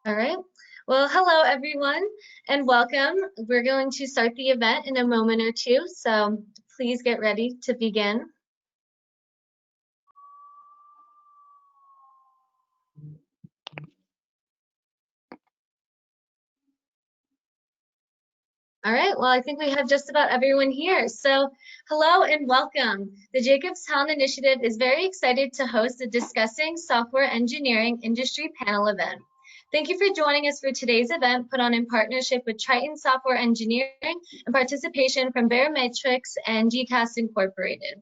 All right. Well, hello, everyone, and welcome. We're going to start the event in a moment or two, so please get ready to begin. All right, well, I think we have just about everyone here. So hello and welcome. The Jacobstown Initiative is very excited to host the Discussing Software Engineering Industry Panel event. Thank you for joining us for today's event, put on in partnership with Triton Software Engineering and participation from Verimatrix and GCAS Incorporated.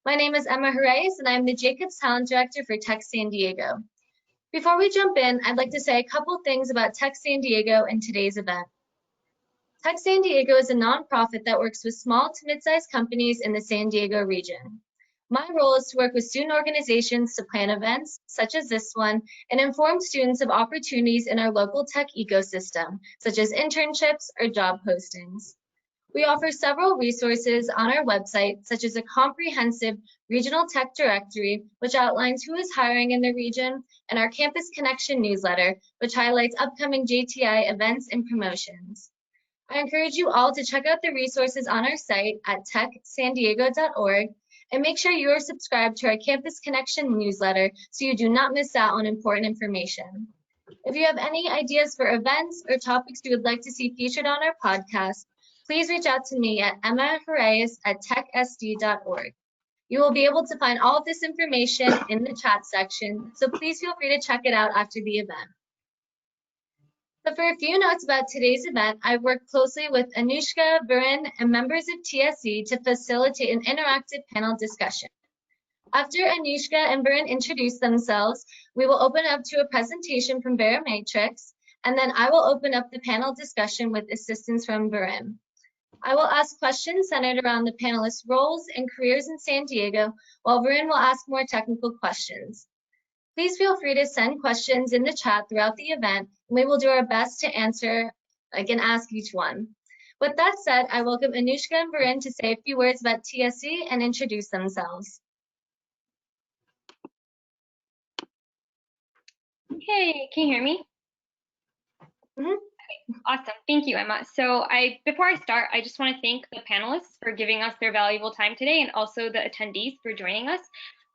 My name is Emma Jerez, and I'm the Jacobs Talent Director for Tech San Diego. Before we jump in, I'd like to say a couple things about Tech San Diego and today's event. Tech San Diego is a nonprofit that works with small to mid-sized companies in the San Diego region. My role is to work with student organizations to plan events, such as this one, and inform students of opportunities in our local tech ecosystem, such as internships or job postings. We offer several resources on our website, such as a comprehensive regional tech directory, which outlines who is hiring in the region, and our Campus Connection newsletter, which highlights upcoming JTI events and promotions. I encourage you all to check out the resources on our site at techsandiego.org and make sure you are subscribed to our Campus Connection newsletter so you do not miss out on important information. If you have any ideas for events or topics you would like to see featured on our podcast, please reach out to me at emma.jerez@techsd.org. You will be able to find all of this information in the chat section, so please feel free to check it out after the event. So for a few notes about today's event, I've worked closely with Anushka, Varun, and members of TSE to facilitate an interactive panel discussion. After Anushka and Varun introduce themselves, we will open up to a presentation from Verimatrix, and then I will open up the panel discussion with assistance from Varun. I will ask questions centered around the panelists' roles and careers in San Diego, while Varun will ask more technical questions. Please feel free to send questions in the chat throughout the event, and we will do our best to answer and ask each one. With that said, I welcome Anushka and Varun to say a few words about TSE and introduce themselves. Hey, can you hear me? Mm-hmm. Okay, awesome. Thank you, Emma. So before I start, I just want to thank the panelists for giving us their valuable time today and also the attendees for joining us.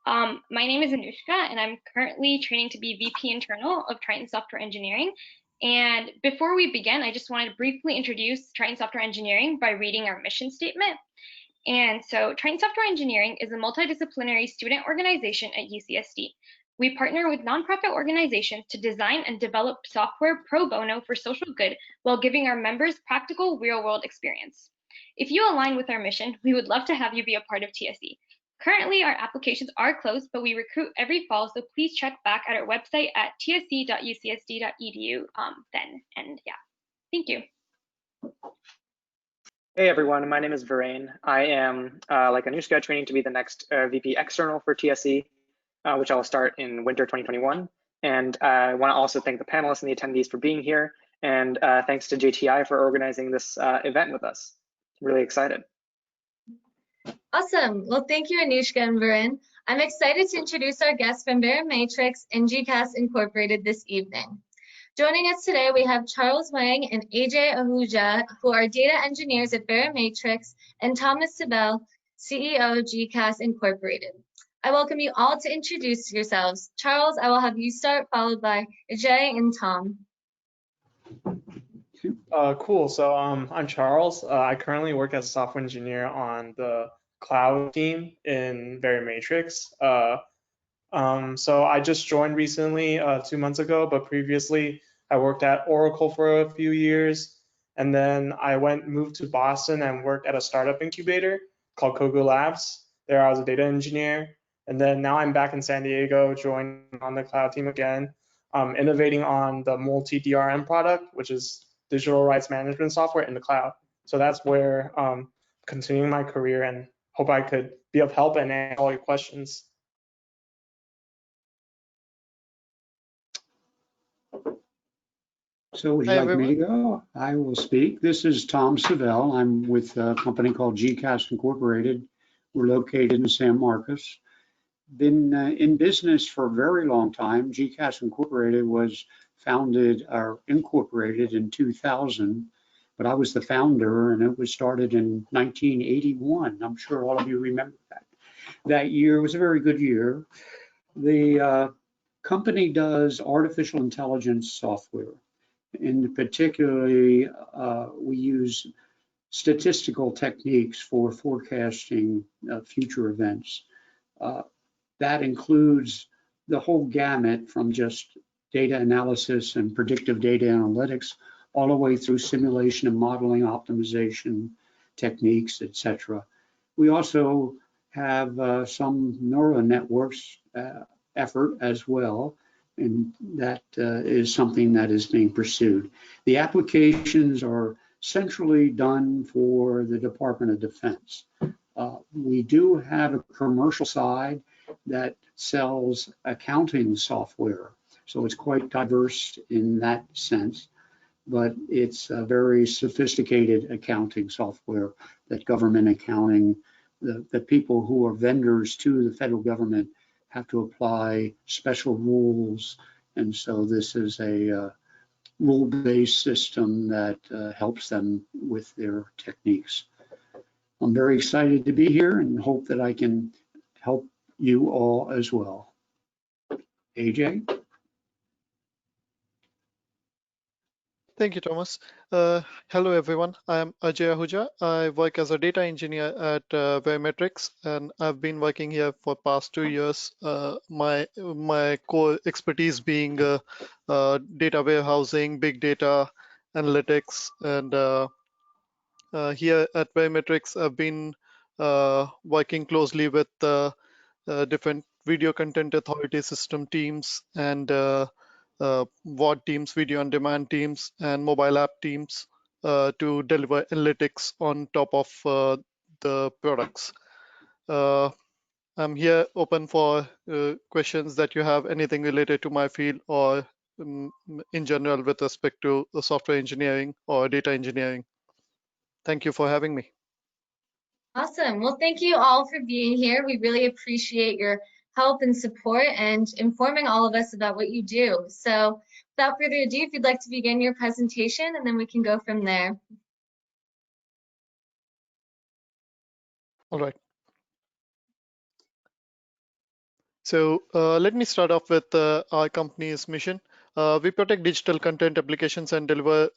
My name is Anushka, and I'm currently training to be VP Internal of Triton Software Engineering. And before we begin, I just wanted to briefly introduce Triton Software Engineering by reading our mission statement. And so Triton Software Engineering is a multidisciplinary student organization at UCSD. We partner with nonprofit organizations to design and develop software pro bono for social good while giving our members practical real-world experience. If you align with our mission, we would love to have you be a part of TSE. Currently, our applications are closed, but we recruit every fall, so please check back at our website at tse.ucsd.edu then. And yeah, thank you. Hey everyone, my name is Varun. I am, like Anushka, training to be the next VP External for TSE, which I will start in winter 2021. And I want to also thank the panelists and the attendees for being here. And thanks to JTI for organizing this event with us. Really excited. Awesome. Well, thank you, Anushka and Varun. I'm excited to introduce our guests from Verimatrix and GCAS Incorporated this evening. Joining us today, we have Charles Wang and AJ Ahuja, who are data engineers at Verimatrix, and Thomas Sibel, CEO of GCAS Incorporated. I welcome you all to introduce yourselves. Charles, I will have you start, followed by Ajay and Tom. Cool. So I'm Charles. I currently work as a software engineer on the cloud team in Verimatrix. So I just joined recently 2 months ago, but previously I worked at Oracle for a few years, and then I moved to Boston and worked at a startup incubator called Kogo Labs. There I was a data engineer, and then now I'm back in San Diego, joining on the cloud team again, innovating on the multi-DRM product, which is digital rights management software in the cloud. So that's where continuing my career, and hope I could be of help and answer all your questions. So would you like me to go? I will speak. This is Tom Savell. I'm with a company called GCAS Incorporated. We're located in San Marcos. Been in business for a very long time. GCAS Incorporated was founded or incorporated in 2000, but I was the founder, and it was started in 1981. I'm sure all of you remember that. That year was a very good year. The company does artificial intelligence software. And particularly, we use statistical techniques for forecasting future events. That includes the whole gamut from just data analysis and predictive data analytics, all the way through simulation and modeling optimization techniques, etc. We also have some neural networks effort as well, and that is something that is being pursued. The applications are centrally done for the Department of Defense. We do have a commercial side that sells accounting software, so it's quite diverse in that sense, but it's a very sophisticated accounting software that government accounting, the people who are vendors to the federal government have to apply special rules, and so this is a rule-based system that helps them with their techniques. I'm very excited to be here and hope that I can help you all as well. AJ? Thank you, Thomas. Hello, everyone. I'm Ajay Ahuja. I work as a data engineer at Verimatrix, and I've been working here for past 2 years. My core expertise being data warehousing, big data analytics, and here at Verimatrix, I've been working closely with different video content authority system teams and VOD teams, video on demand teams, and mobile app teams to deliver analytics on top of the products. I'm here open for questions that you have, anything related to my field or in general with respect to software engineering or data engineering. Thank you for having me. Awesome. Well, thank you all for being here. We really appreciate your help and support and informing all of us about what you do. So without further ado, if you'd like to begin your presentation, and then we can go from there. All right. So let me start off with our company's mission. We protect digital content applications and deliver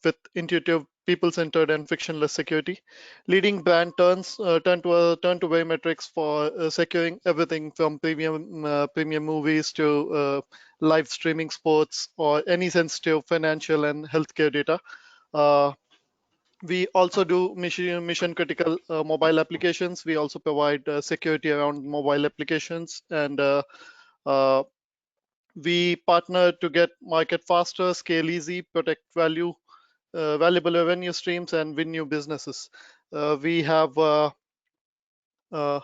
with intuitive, people-centered, and frictionless security. Leading brand turn to Verimatrix for securing everything from premium movies to live streaming sports or any sensitive financial and healthcare data. We also do mission critical mobile applications. We also provide security around mobile applications, and we partner to get market faster, scale easy, protect valuable revenue streams, and win new businesses. We have more than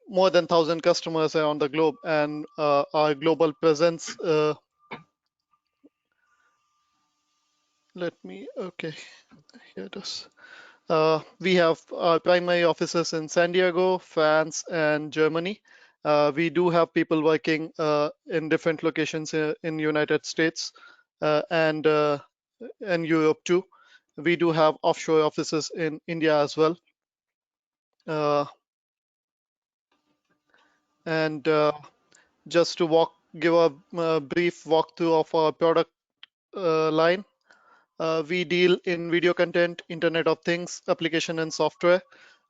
1,000 customers around the globe, and our global presence. Okay, here it is. We have primary offices in San Diego, France, and Germany. We do have people working in different locations in United States and Europe too. We do have offshore offices in India as well. Just to give a brief walkthrough of our product line. We deal in video content, Internet of Things, application and software,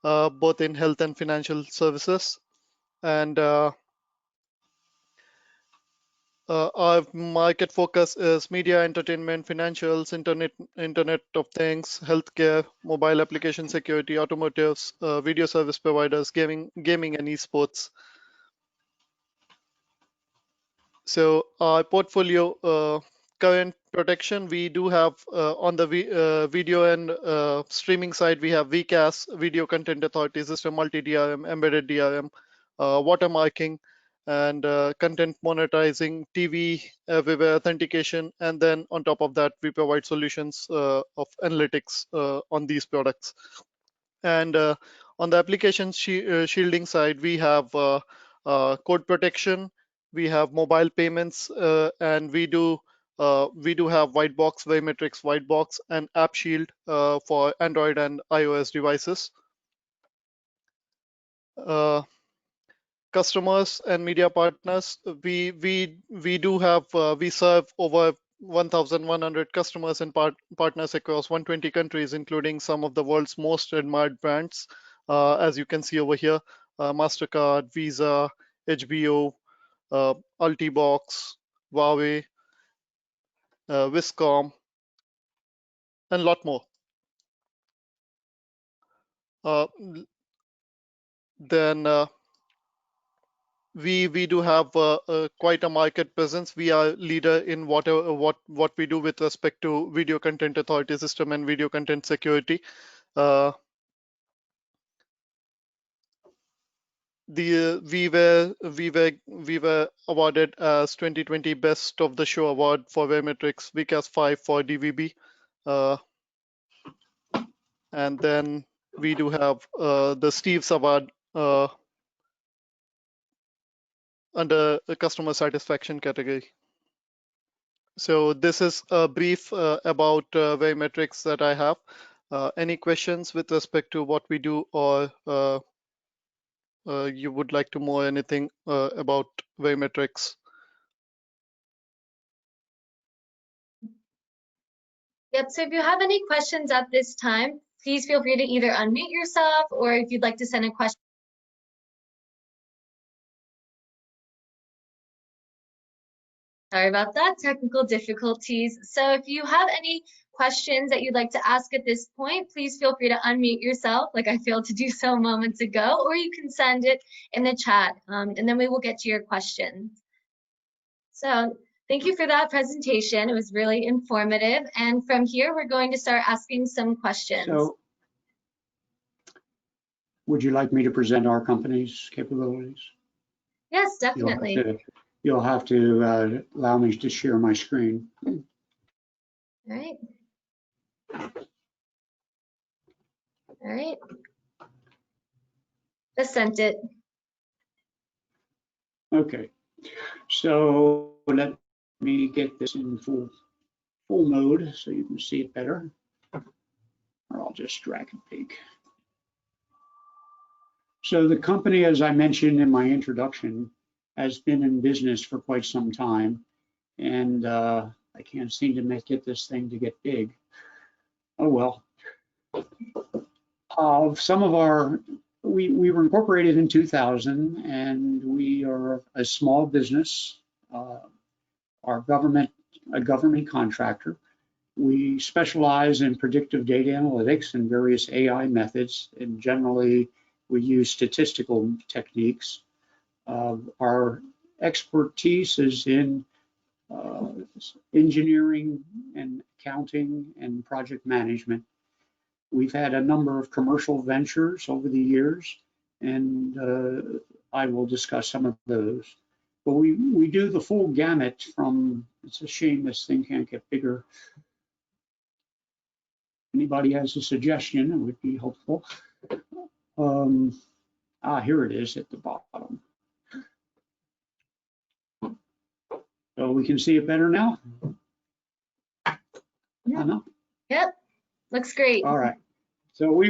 both in health and financial services. And our market focus is media, entertainment, financials, Internet of Things, healthcare, mobile application security, automotives, video service providers, gaming and esports. So our portfolio current protection, we do have on the video and streaming side, we have VCAS, Video Content Authority System, multi-DRM, embedded DRM, watermarking, and content monetizing, TV, everywhere authentication, and then on top of that, we provide solutions of analytics on these products. And On the application shielding side, we have code protection, we have mobile payments, and we do have white box, Verimatrix white box, and App Shield for Android and iOS devices. Customers and media partners, we do have we serve over 1,100 customers and partners across 120 countries, including some of the world's most admired brands, as you can see over here: Mastercard, Visa, HBO, Altibox, Huawei, Viscom, and a lot more. Then we do have quite a market presence. We are leader in what we do with respect to video content authority system and video content security. We were awarded as 2020 Best of the Show award for Verimatrix GCAS 5 for DVB, and then we do have the Steve's Award under the customer satisfaction category. So this is a brief about Verimatrix that I have. Any questions with respect to what we do, or you would like to know anything about Verimatrix? Yep, so if you have any questions at this time, please feel free to either unmute yourself, or if you'd like to send a question. Sorry about that, technical difficulties. So if you have any questions that you'd like to ask at this point, please feel free to unmute yourself, like I failed to do so moments ago, or you can send it in the chat, and then we will get to your questions. So thank you for that presentation. It was really informative. And from here, we're going to start asking some questions. So, would you like me to present our company's capabilities? Yes, definitely. You'll have to allow me to share my screen. All right. All right. Just sent it. Okay. So let me get this in full mode so you can see it better. Or I'll just drag and peek. So the company, as I mentioned in my introduction, has been in business for quite some time, and I can't seem to get this thing to get big. Oh well. We were incorporated in 2000, and we are a small business. A government contractor. We specialize in predictive data analytics and various AI methods, and generally we use statistical techniques. Our expertise is in engineering and accounting and project management. We've had a number of commercial ventures over the years, and I will discuss some of those. But we do the full gamut from, it's a shame this thing can't get bigger. Anybody has a suggestion, it would be helpful. Here it is at the bottom. So we can see it better now? Yep, looks great. All right. So we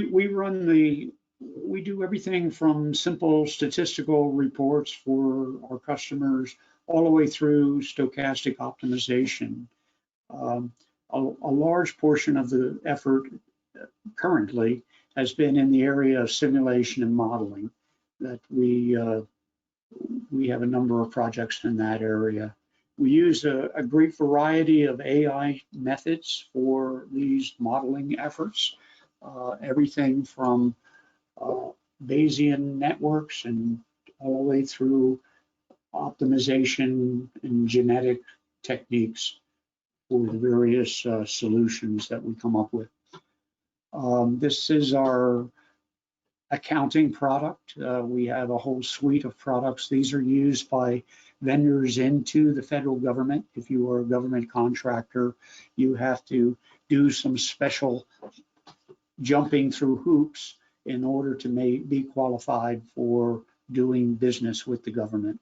do everything from simple statistical reports for our customers all the way through stochastic optimization. A large portion of the effort currently has been in the area of simulation and modeling. That we have a number of projects in that area. We use a great variety of AI methods for these modeling efforts. Everything from Bayesian networks and all the way through optimization and genetic techniques for the various solutions that we come up with. This is our accounting product. We have a whole suite of products. These are used by vendors into the federal government. If you are a government contractor, you have to do some special jumping through hoops in order to be qualified for doing business with the government.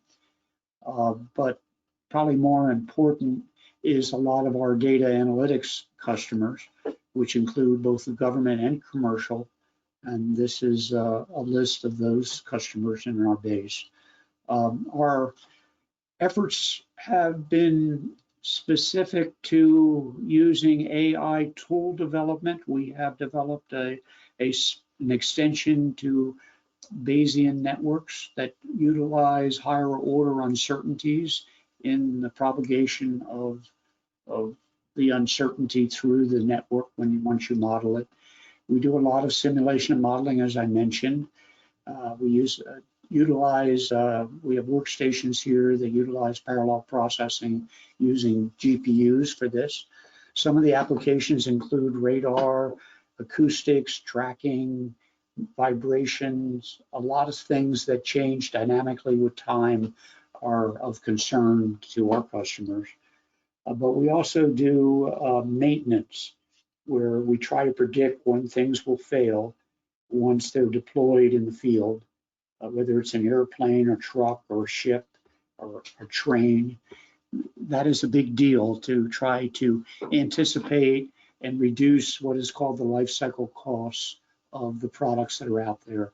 But probably more important is a lot of our data analytics customers, which include both the government and commercial. And this is a list of those customers in our base. Our efforts have been specific to using AI tool development. We have developed an extension to Bayesian networks that utilize higher order uncertainties in the propagation of the uncertainty through the network once you model it. We do a lot of simulation and modeling, as I mentioned. We have workstations here that utilize parallel processing using GPUs for this. Some of the applications include radar, acoustics, tracking, vibrations. A lot of things that change dynamically with time are of concern to our customers. But we also do maintenance, where we try to predict when things will fail once they're deployed in the field, whether it's an airplane or truck or ship or a train. That is a big deal to try to anticipate and reduce what is called the life cycle costs of the products that are out there.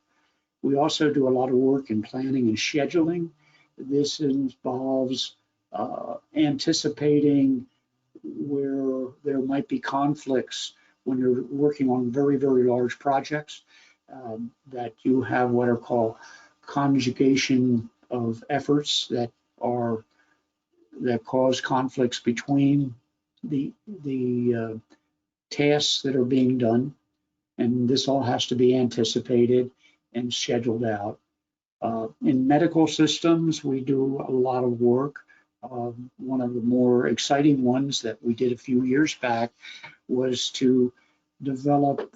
We also do a lot of work in planning and scheduling. This involves anticipating where there might be conflicts when you're working on very, very large projects, that you have what are called conjugation of efforts that cause conflicts between the tasks that are being done. And this all has to be anticipated and scheduled out. In medical systems, we do a lot of work. One of the more exciting ones that we did a few years back was to develop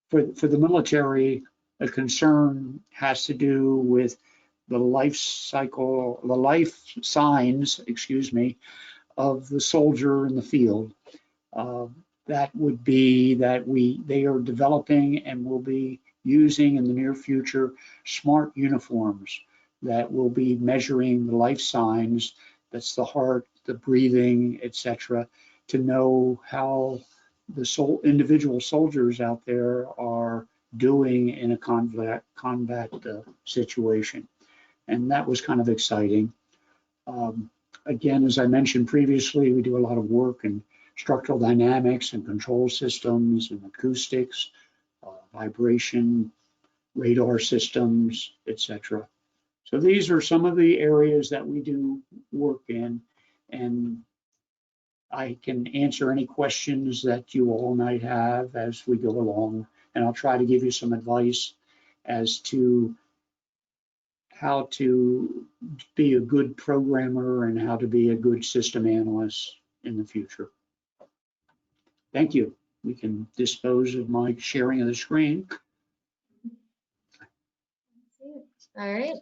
for the military, a concern has to do with the life signs, of the soldier in the field. That would be that they are developing and will be using in the near future smart uniforms that will be measuring the life signs, that's the heart, the breathing, etc., to know how the individual soldiers out there are doing in a combat situation. And that was kind of exciting. Again, as I mentioned previously, we do a lot of work in structural dynamics and control systems and acoustics, vibration, radar systems, etc. So these are some of the areas that we do work in, and I can answer any questions that you all might have as we go along, and I'll try to give you some advice as to how to be a good programmer and how to be a good system analyst in the future. Thank you. We can dispose of my sharing of the screen. All right.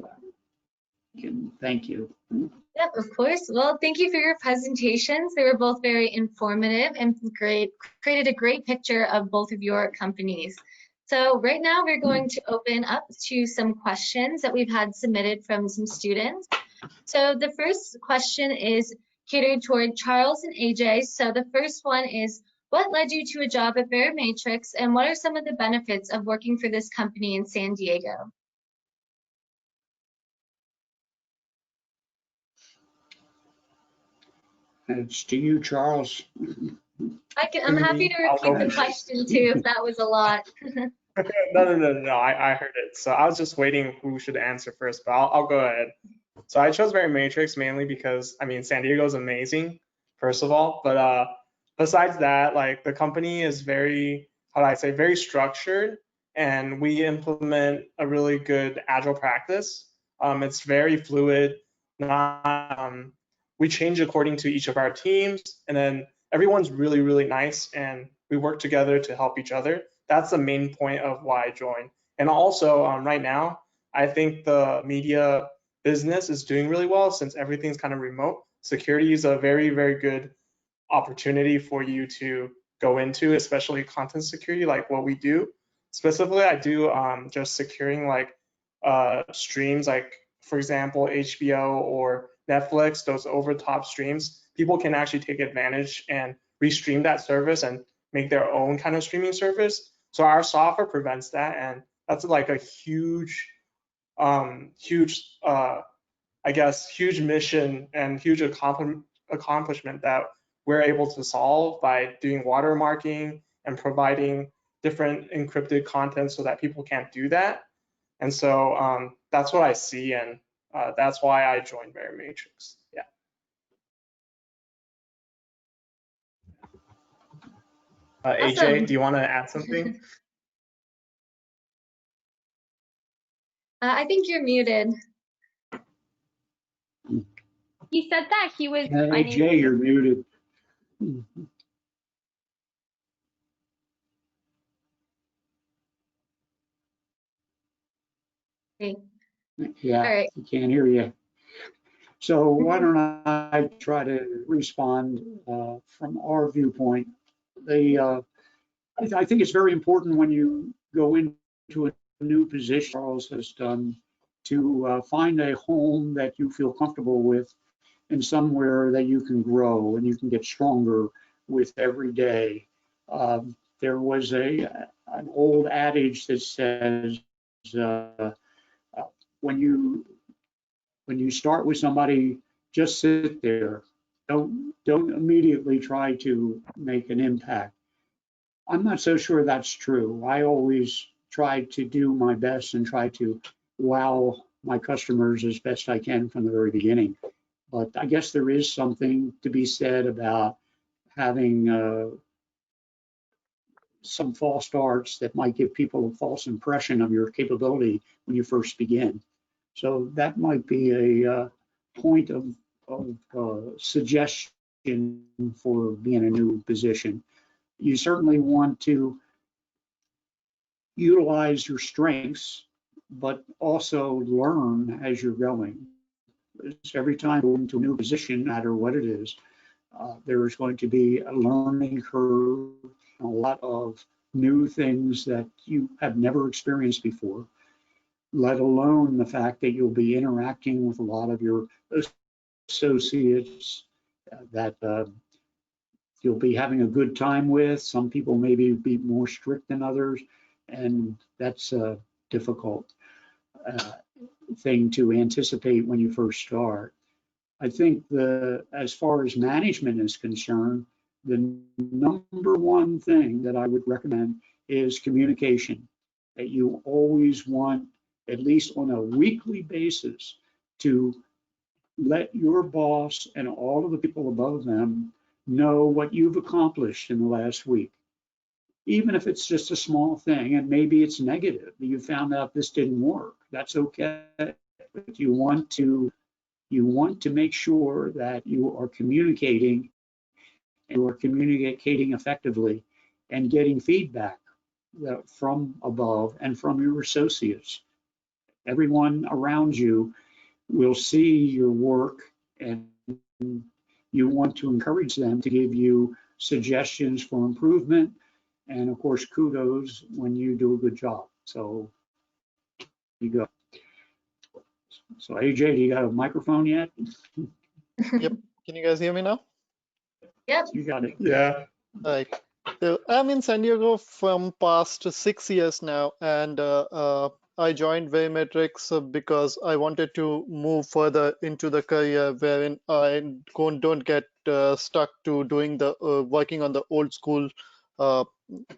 Thank you. Yep, of course. Well, thank you for your presentations. They were both very informative and created a great picture of both of your companies. So right now we're going to open up to some questions that we've had submitted from some students. So the first question is catered toward Charles and AJ. So the first one is, what led you to a job at Verimatrix, and what are some of the benefits of working for this company in San Diego? It's to you, Charles. I'm happy to repeat the question too, if that was a lot. No, I heard it. So I was just waiting who should answer first, but I'll go ahead. So I chose Verimatrix mainly because, I mean, San Diego is amazing, first of all, but besides that, like, the company is very, how do I say, very structured, and we implement a really good agile practice. It's very fluid. We change according to each of our teams, and then everyone's really, really nice, and we work together to help each other. That's the main point of why I joined. And also, right now, I think the media business is doing really well since everything's kind of remote. Security is a very, very good opportunity for you to go into, especially content security, like what we do. specifically, I do just securing like streams, like for example, HBO or Netflix, those over-the-top streams. People can actually take advantage and restream that service and make their own kind of streaming service. So our software prevents that, and that's like a huge, I guess, huge mission and huge accomplishment that we're able to solve by doing watermarking and providing different encrypted content so that people can't do that. And so that's what I see, and that's why I joined Verimatrix. Yeah. Awesome. AJ, do you want to add something? I think you're muted. He said that he was AJ, you're muted. Okay. Yeah, All right. he can't hear you. So why don't I try to respond from our viewpoint? I think it's very important when you go into a new position, Charles has done, to find a home that you feel comfortable with and somewhere that you can grow and you can get stronger with every day. There was an old adage that says when you start with somebody, just sit there. Don't immediately try to make an impact. I'm not so sure that's true. I always try to do my best and try to wow my customers as best I can from the very beginning. But I guess there is something to be said about having some false starts that might give people a false impression of your capability when you first begin. So that might be a point of suggestion for being a new position. You certainly want to utilize your strengths, but also learn as you're going. Every time you go into a new position, no matter what it is, there is going to be a learning curve, a lot of new things that you have never experienced before, let alone the fact that you'll be interacting with a lot of your associates that you'll be having a good time with. Some people maybe be more strict than others, and that's a difficult thing to anticipate when you first start. I think as far as management is concerned, the number one thing that I would recommend is communication, that you always want, at least on a weekly basis, to let your boss and all of the people above them know what you've accomplished in the last week. Even if it's just a small thing, and maybe it's negative, you found out this didn't work, that's okay. But you want to make sure that you are communicating effectively and getting feedback from above and from your associates. Everyone around you will see your work, and you want to encourage them to give you suggestions for improvement, and of course kudos when you do a good job. So you go. So AJ, do you got a microphone yet? Yep. Can you guys hear me now? Yep. You got it. Yeah. All right. So I'm in San Diego from past 6 years now, and I joined Verimatrix because I wanted to move further into the career wherein I don't get stuck to doing the working on the old school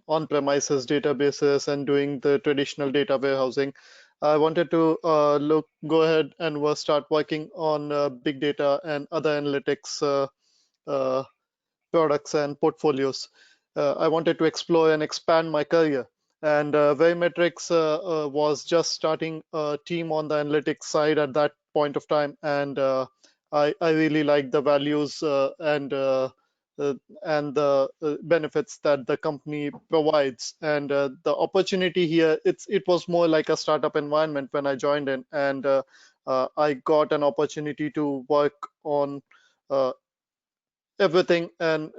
on-premises databases and doing the traditional data warehousing. I wanted to go ahead and start working on big data and other analytics products and portfolios. I wanted to explore and expand my career. And Verimatrix was just starting a team on the analytics side at that point of time. And I really liked the values and the benefits that the company provides. And the opportunity here, it was more like a startup environment when I joined in. And I got an opportunity to work on everything and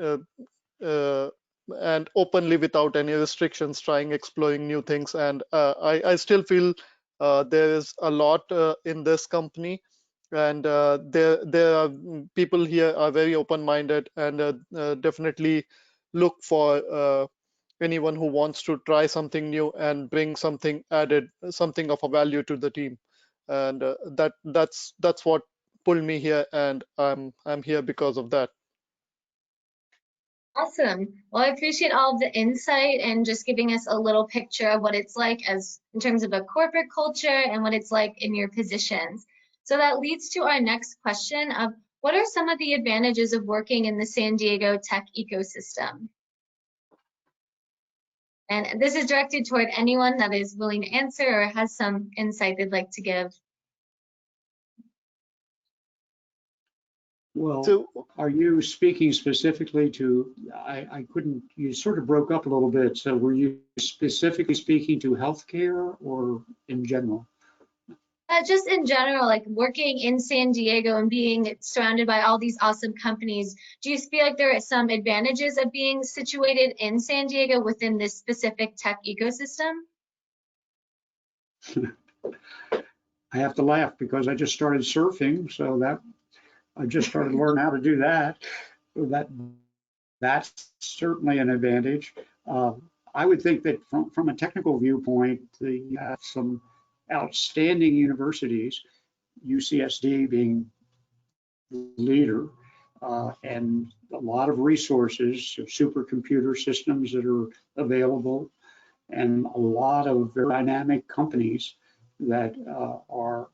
and openly without any restrictions, trying exploring new things. And I still feel there is a lot in this company, and there are people here are very open-minded and definitely look for anyone who wants to try something new and bring something added, something of a value to the team. And that's what pulled me here, and I'm here because of that. Awesome. Well, I appreciate all of the insight and just giving us a little picture of what it's like as in terms of a corporate culture and what it's like in your positions. So that leads to our next question of what are some of the advantages of working in the San Diego tech ecosystem? And this is directed toward anyone that is willing to answer or has some insight they'd like to give. Well, So are you speaking specifically to, I couldn't, you sort of broke up a little bit. So were you specifically speaking to healthcare or in general? Just in general, like working in San Diego and being surrounded by all these awesome companies, do you feel like there are some advantages of being situated in San Diego within this specific tech ecosystem? I have to laugh because I just started surfing, so that I just started learning how to do that. That's certainly an advantage. I would think that from a technical viewpoint, you have some outstanding universities, UCSD being the leader, and a lot of resources, supercomputer systems that are available, and a lot of very dynamic companies that are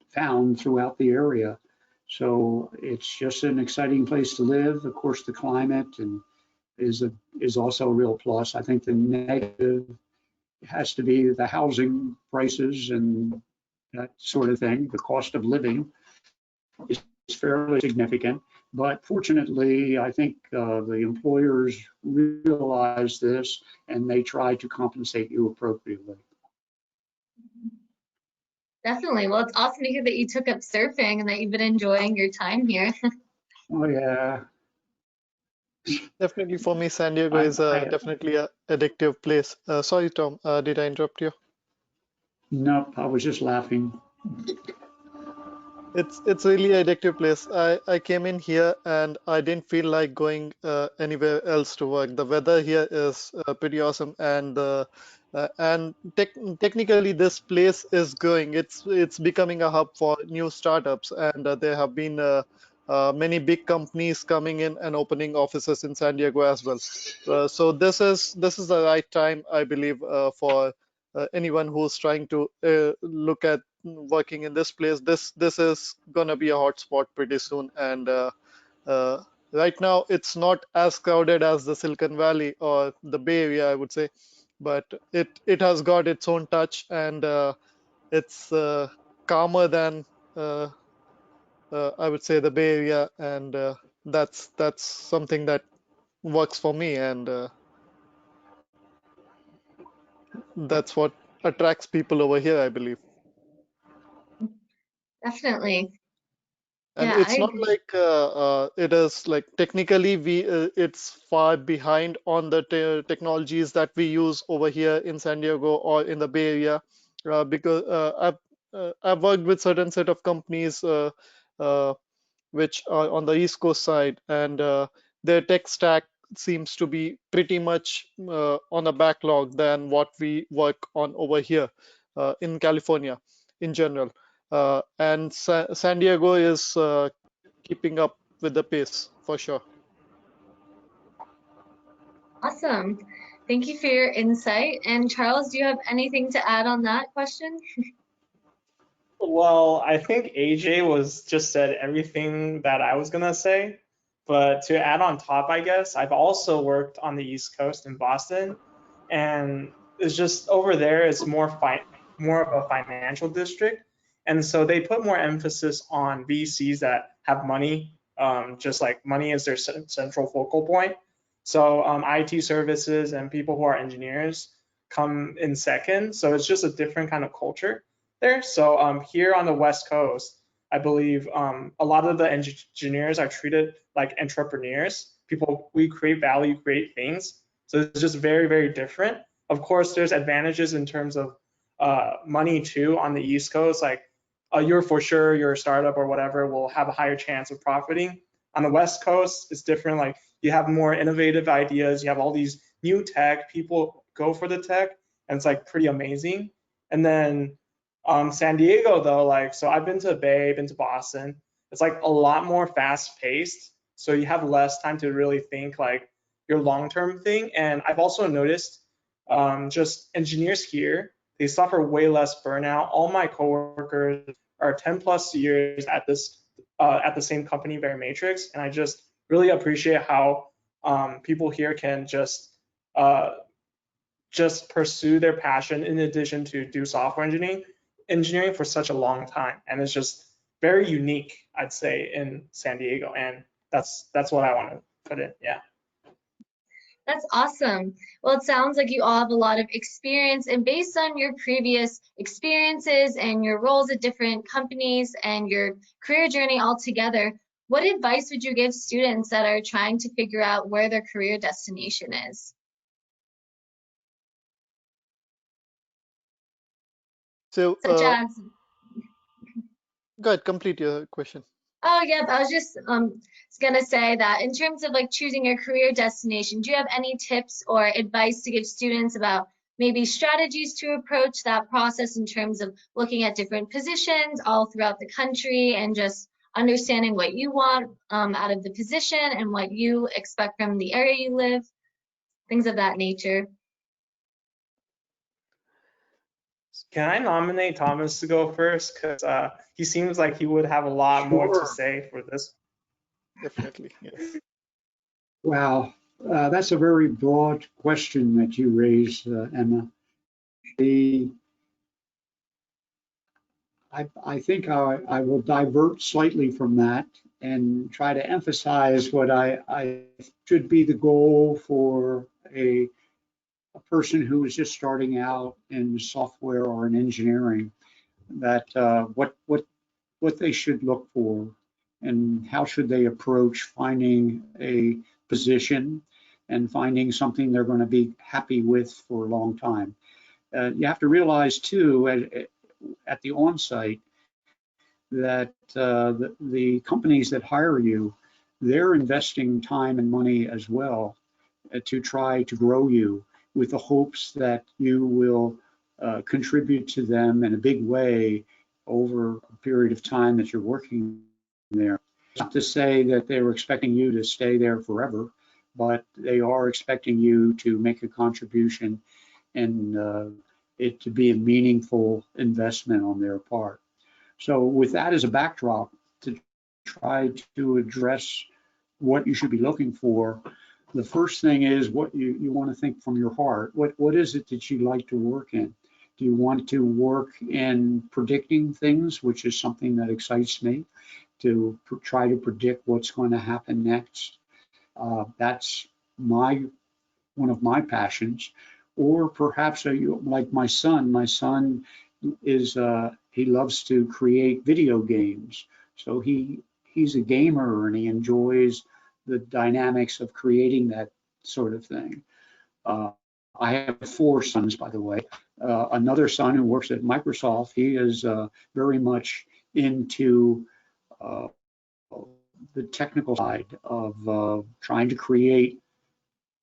found throughout the area. So it's just an exciting place to live. Of course, the climate is also a real plus. I think the negative has to be the housing prices and that sort of thing. The cost of living is fairly significant, but fortunately, I think the employers realize this and they try to compensate you appropriately. Definitely. Well, it's awesome to hear that you took up surfing and that you've been enjoying your time here. Oh yeah. definitely for me, San Diego is definitely a addictive place. Sorry, Tom, did I interrupt you? Nope, I was just laughing. It's really an addictive place. I came in here and I didn't feel like going anywhere else to work. The weather here is pretty awesome, and technically this place is growing. It's becoming a hub for new startups, and there have been many big companies coming in and opening offices in San Diego as well. So this is the right time, I believe, for anyone who's trying to look at working in this place. This is gonna be a hotspot pretty soon, and right now it's not as crowded as the Silicon Valley or the Bay Area, I would say, but it has got its own touch, and it's calmer than I would say the Bay Area, and that's something that works for me, and that's what attracts people over here, I believe. Definitely. And Yeah, I it's not agree. like it is like technically it's far behind on the technologies that we use over here in San Diego or in the Bay Area, because I've worked with certain set of companies uh, which are on the East Coast side, and their tech stack seems to be pretty much on a backlog than what we work on over here in California in general. And San Diego is keeping up with the pace for sure. Awesome. Thank you for your insight. And Charles, do you have anything to add on that question? Well, I think AJ was just said everything that I was gonna say, but to add on top, I guess I've also worked on the East Coast in Boston, and it's just over there it's more of a financial district, and so they put more emphasis on VCs that have money, just like money is their central focal point. So IT services and people who are engineers come in second. So it's just a different kind of culture there. So here on the West Coast, I believe a lot of the engineers are treated like entrepreneurs. People, we create value, create things. So it's just very, very different. Of course, there's advantages in terms of money too on the East Coast. Like you're for sure, your startup or whatever will have a higher chance of profiting. On the West Coast, it's different. Like you have more innovative ideas. You have all these new tech. People go for the tech, and it's like pretty amazing. And then San Diego, though, like so I've been to Bay, been to Boston. It's like a lot more fast paced. So you have less time to really think like your long-term thing. And I've also noticed just engineers here, they suffer way less burnout. All my coworkers are 10 plus years at the same company, Verimatrix, and I just really appreciate how people here can just pursue their passion in addition to do software engineering for such a long time, and it's just very unique, I'd say, in San Diego, and that's what I want to put in. Yeah. That's awesome. Well, it sounds like you all have a lot of experience, and based on your previous experiences and your roles at different companies and your career journey altogether, what advice would you give students that are trying to figure out where their career destination is? So, Such as, go ahead, complete your question. oh, yep, I was just gonna say that in terms of like choosing your career destination, do you have any tips or advice to give students about maybe strategies to approach that process in terms of looking at different positions all throughout the country and just understanding what you want out of the position and what you expect from the area you live, things of that nature? Can I nominate Thomas to go first? Because he seems like he would have a lot more to Sure. say for this. Definitely, yes. Wow, that's a very broad question that you raised, Emma. I think I will divert slightly from that and try to emphasize what I should be the goal for a person who is just starting out in software or in engineering, that what they should look for and how should they approach finding a position and finding something they're going to be happy with for a long time. You have to realize too at the on-site that the companies that hire you, they're investing time and money as well to try to grow you with the hopes that you will contribute to them in a big way over a period of time that you're working there. Not to say that they were expecting you to stay there forever, but they are expecting you to make a contribution and it to be a meaningful investment on their part. So with that as a backdrop, to try to address what you should be looking for, the first thing is what you want to think from your heart. What is it that you like to work in? Do you want to work in predicting things, which is something that excites me, to try to predict what's going to happen next? That's one of my passions. Or perhaps like my son. My son is he loves to create video games, so he's a gamer and he enjoys the dynamics of creating that sort of thing. I have 4 sons, by the way. Another son who works at Microsoft, he is very much into the technical side of trying to create,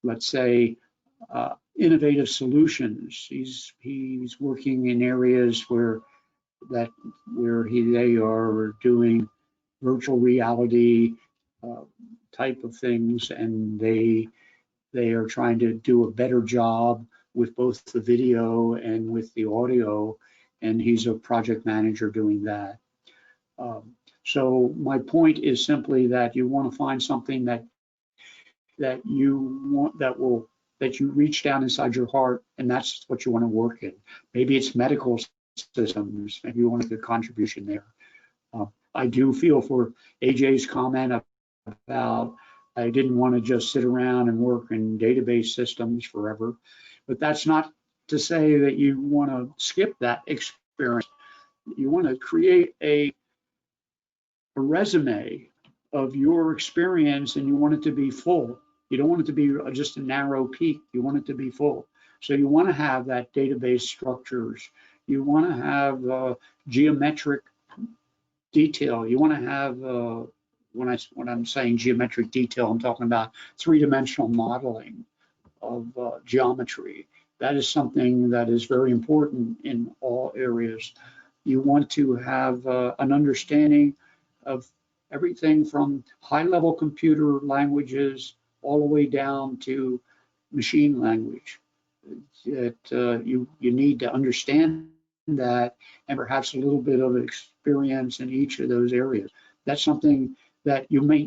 let's say, innovative solutions. He's working in areas where they are doing virtual reality type of things, and they are trying to do a better job with both the video and with the audio, and he's a project manager doing that. So my point is simply that you want to find something that you want, that you reach down inside your heart, and that's what you want to work in. Maybe it's medical systems. Maybe you want to make a contribution there. I do feel for AJ's comment about I didn't want to just sit around and work in database systems forever, but that's not to say that you want to skip that experience. You want to create a resume of your experience, and you want it to be full. You don't want it to be just a narrow peak. You want it to be full. So you want to have that database structures. You want to have geometric detail. You want to have, when I'm saying geometric detail, I'm talking about three-dimensional modeling of geometry. That is something that is very important in all areas. You want to have an understanding of everything from high-level computer languages all the way down to machine language. That you need to understand that, and perhaps a little bit of experience in each of those areas. That's something that you may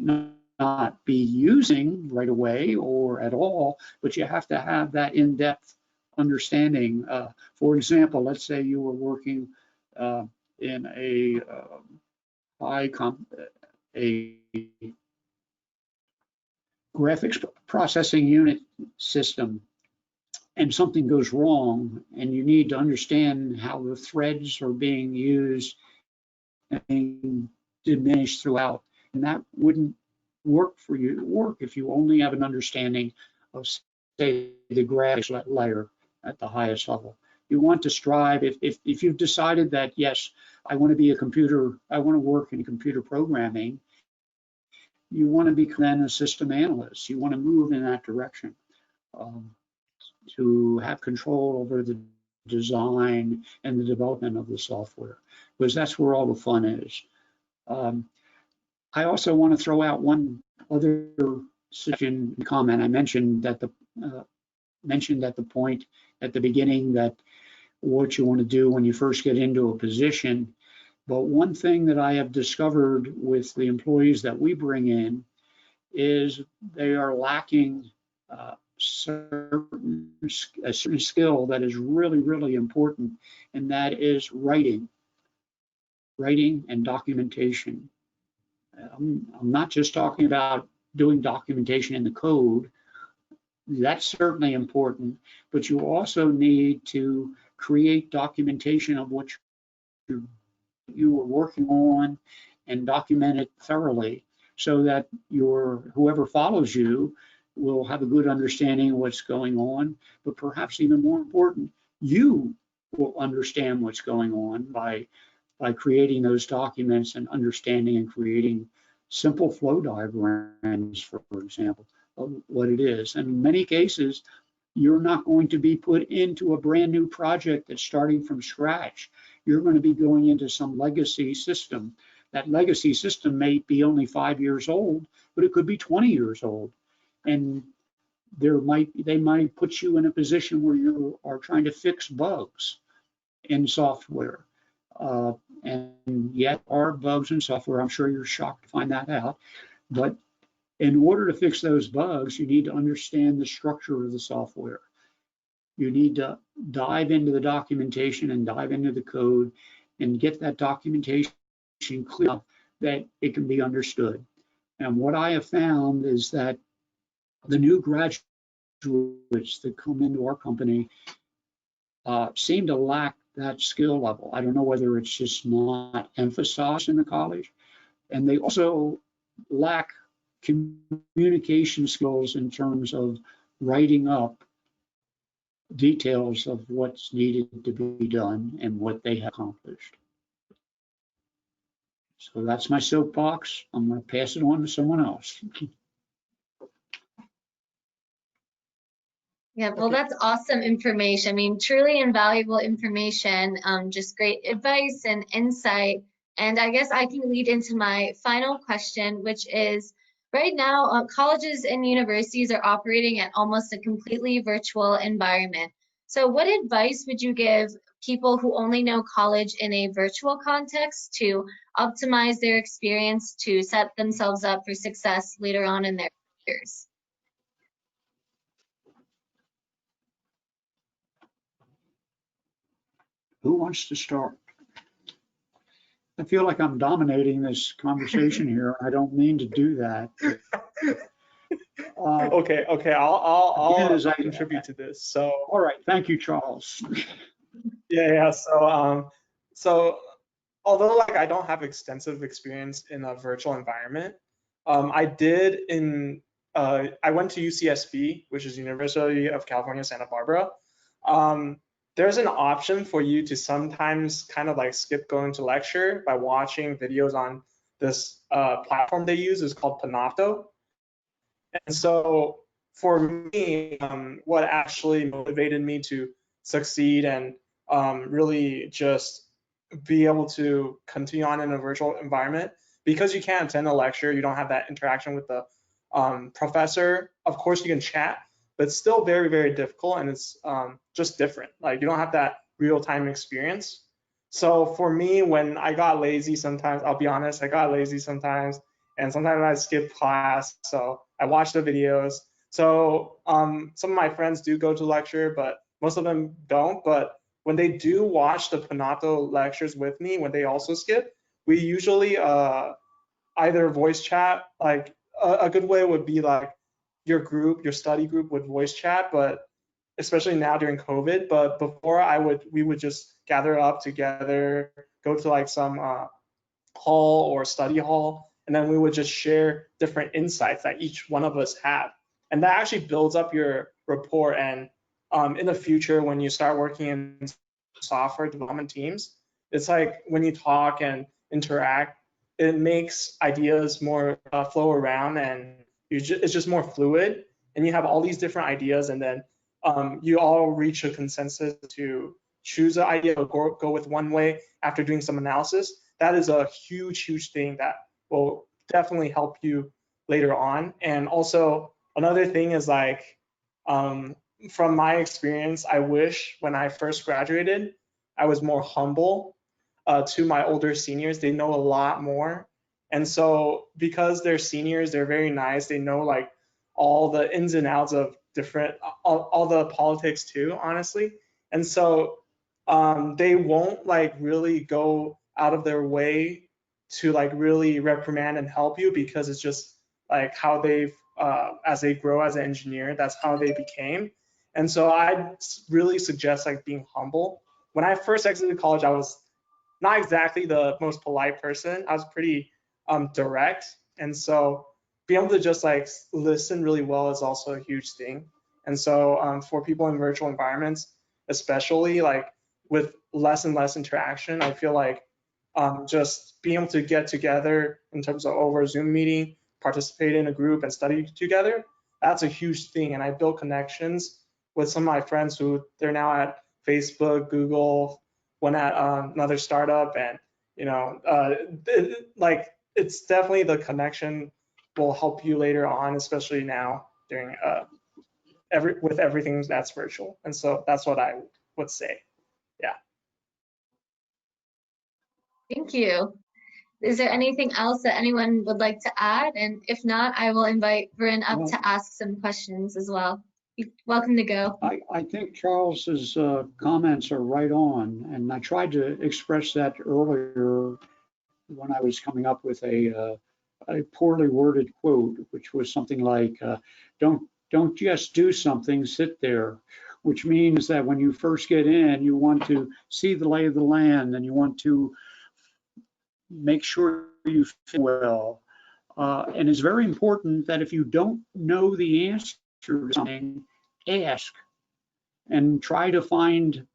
not be using right away or at all, but you have to have that in-depth understanding. For example, let's say you were working in a graphics processing unit system, and something goes wrong, and you need to understand how the threads are being used and being diminished throughout. And that wouldn't work for you if you only have an understanding of, say, the graphics layer at the highest level. You want to strive, if you've decided that, yes, I want to work in computer programming, you want to become then a system analyst. You want to move in that direction. To have control over the design and the development of the software, because that's where all the fun is. I also want to throw out one other suggestion comment. I mentioned at the point at the beginning that what you want to do when you first get into a position. But one thing that I have discovered with the employees that we bring in is they are lacking a certain skill that is really, really important, and that is writing and documentation. I'm not just talking about doing documentation in the code. That's certainly important, but you also need to create documentation of what you are working on and document it thoroughly so that whoever follows you will have a good understanding of what's going on, but perhaps even more important, you will understand what's going on by creating those documents and understanding and creating simple flow diagrams, for example, of what it is. And in many cases, you're not going to be put into a brand new project that's starting from scratch. You're going to be going into some legacy system. That legacy system may be only 5 years old, but it could be 20 years old. And they might put you in a position where you are trying to fix bugs in software. And yet are bugs in software. I'm sure you're shocked to find that out. But in order to fix those bugs, you need to understand the structure of the software. You need to dive into the documentation and dive into the code and get that documentation clear enough that it can be understood. And what I have found is that the new graduates that come into our company seem to lack that skill level. I don't know whether it's just not emphasized in the college. And they also lack communication skills in terms of writing up details of what's needed to be done and what they have accomplished. So that's my soapbox. I'm going to pass it on to someone else. Yeah, well, that's awesome information. I mean, truly invaluable information, just great advice and insight. And I guess I can lead into my final question, which is, right now, colleges and universities are operating at almost a completely virtual environment. So what advice would you give people who only know college in a virtual context to optimize their experience to set themselves up for success later on in their careers? Who wants to start? I feel like I'm dominating this conversation here. I don't mean to do that. Okay, I'll contribute to this. So, all right, thank you, Charles. Yeah. So although I don't have extensive experience in a virtual environment, I did in I went to UCSB, which is University of California, Santa Barbara. There's an option for you to sometimes kind of like skip going to lecture by watching videos on this platform they use. It's called Panopto. And so for me, what actually motivated me to succeed and really just be able to continue on in a virtual environment, because you can't attend a lecture, you don't have that interaction with the professor. Of course, you can chat, but it's still very, very difficult, and it's just different. Like, you don't have that real-time experience. So for me, when I got lazy sometimes, I'll be honest, I got lazy sometimes, and sometimes I skip class, so I watch the videos. So some of my friends do go to lecture, but most of them don't. But when they do watch the Panopto lectures with me, when they also skip, we usually either voice chat. Like a good way would be like your group, your study group would voice chat, but especially now during COVID. But before, we would just gather up together, go to like some hall or study hall, and then we would just share different insights that each one of us have, and that actually builds up your rapport. And in the future, when you start working in software development teams, it's like when you talk and interact, it makes ideas more flow around, and it's just more fluid, and you have all these different ideas, and then you all reach a consensus to choose an idea or go with one way after doing some analysis. That is a huge, huge thing that will definitely help you later on. And also another thing is like, from my experience, I wish when I first graduated, I was more humble to my older seniors. They know a lot more. And so because they're seniors, they're very nice. They know like all the ins and outs of different, all the politics too, honestly. And so they won't like really go out of their way to like really reprimand and help you, because it's just like how they've as they grow as an engineer, that's how they became. And so I really suggest like being humble. When I first exited college, I was not exactly the most polite person. I was pretty direct, and so being able to just like listen really well is also a huge thing. And so for people in virtual environments, especially like with less and less interaction, I feel like just being able to get together in terms of over a Zoom meeting, participate in a group and study together, that's a huge thing. And I built connections with some of my friends who they're now at Facebook, Google, one at another startup, and like it's definitely the connection will help you later on, especially now during with everything that's virtual. And so that's what I would say. Yeah. Thank you. Is there anything else that anyone would like to add? And if not, I will invite Vern up to ask some questions as well. You're welcome to go. I think Charles's comments are right on, and I tried to express that earlier when I was coming up with a poorly worded quote, which was something like, don't just do something, sit there, which means that when you first get in, you want to see the lay of the land, and you want to make sure you feel well. And it's very important that if you don't know the answer to something, ask and try to find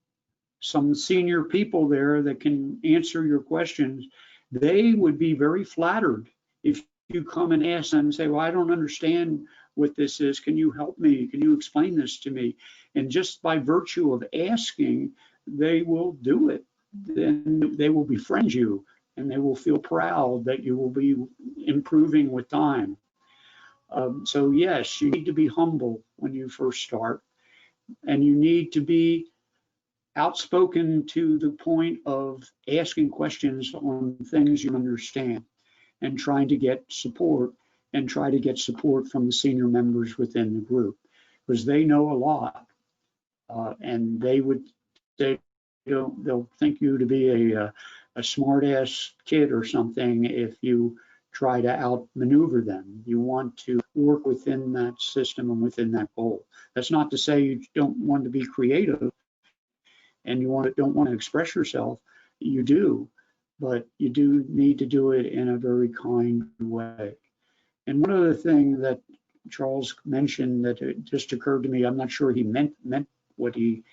some senior people there that can answer your questions. They would be very flattered if you come and ask them and say, well, I don't understand what this is. Can you help me? Can you explain this to me? And just by virtue of asking, they will do it. Then they will befriend you, and they will feel proud that you will be improving with time. So yes, you need to be humble when you first start, and you need to be outspoken to the point of asking questions on things you understand and trying to get support, and try to get support from the senior members within the group, because they know a lot, and they'll think you to be a smart ass kid or something if you try to outmaneuver them. You want to work within that system and within that goal. That's not to say you don't want to be creative and you don't want to express yourself. You do, but you do need to do it in a very kind way. And one other thing that Charles mentioned that it just occurred to me, I'm not sure he meant what he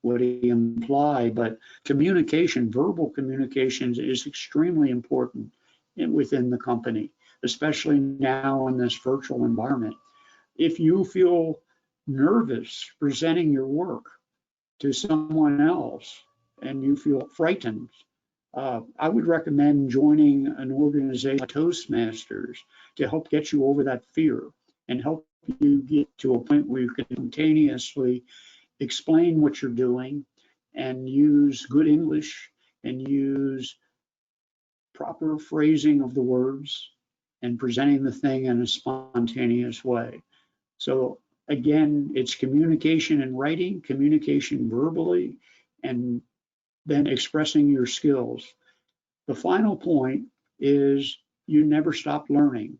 implied, but communication, verbal communications is extremely important within the company, especially now in this virtual environment. If you feel nervous presenting your work to someone else and you feel frightened, I would recommend joining an organization like Toastmasters to help get you over that fear and help you get to a point where you can spontaneously explain what you're doing and use good English and use proper phrasing of the words and presenting the thing in a spontaneous way. So again, it's communication in writing, communication verbally, and then expressing your skills. The final point is you never stop learning.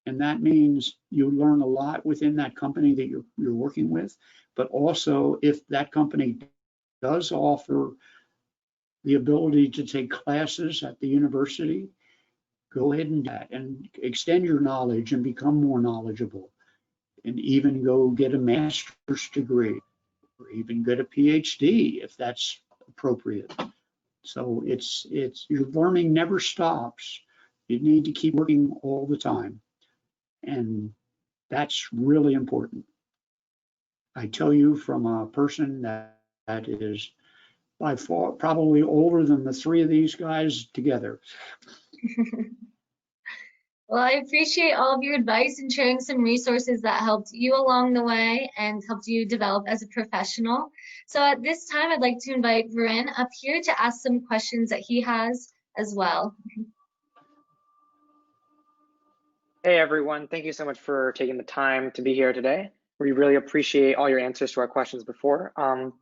And that means you learn a lot within that company that you're working with, but also if that company does offer the ability to take classes at the university, go ahead and do that and extend your knowledge and become more knowledgeable, and even go get a master's degree or even get a PhD if that's appropriate. So it's your learning never stops. You need to keep working all the time. And that's really important. I tell you from a person that is by far probably older than the three of these guys together. Well, I appreciate all of your advice and sharing some resources that helped you along the way and helped you develop as a professional. So at this time, I'd like to invite Varen up here to ask some questions that he has as well. Hey everyone, thank you so much for taking the time to be here today. We really appreciate all your answers to our questions before. I'm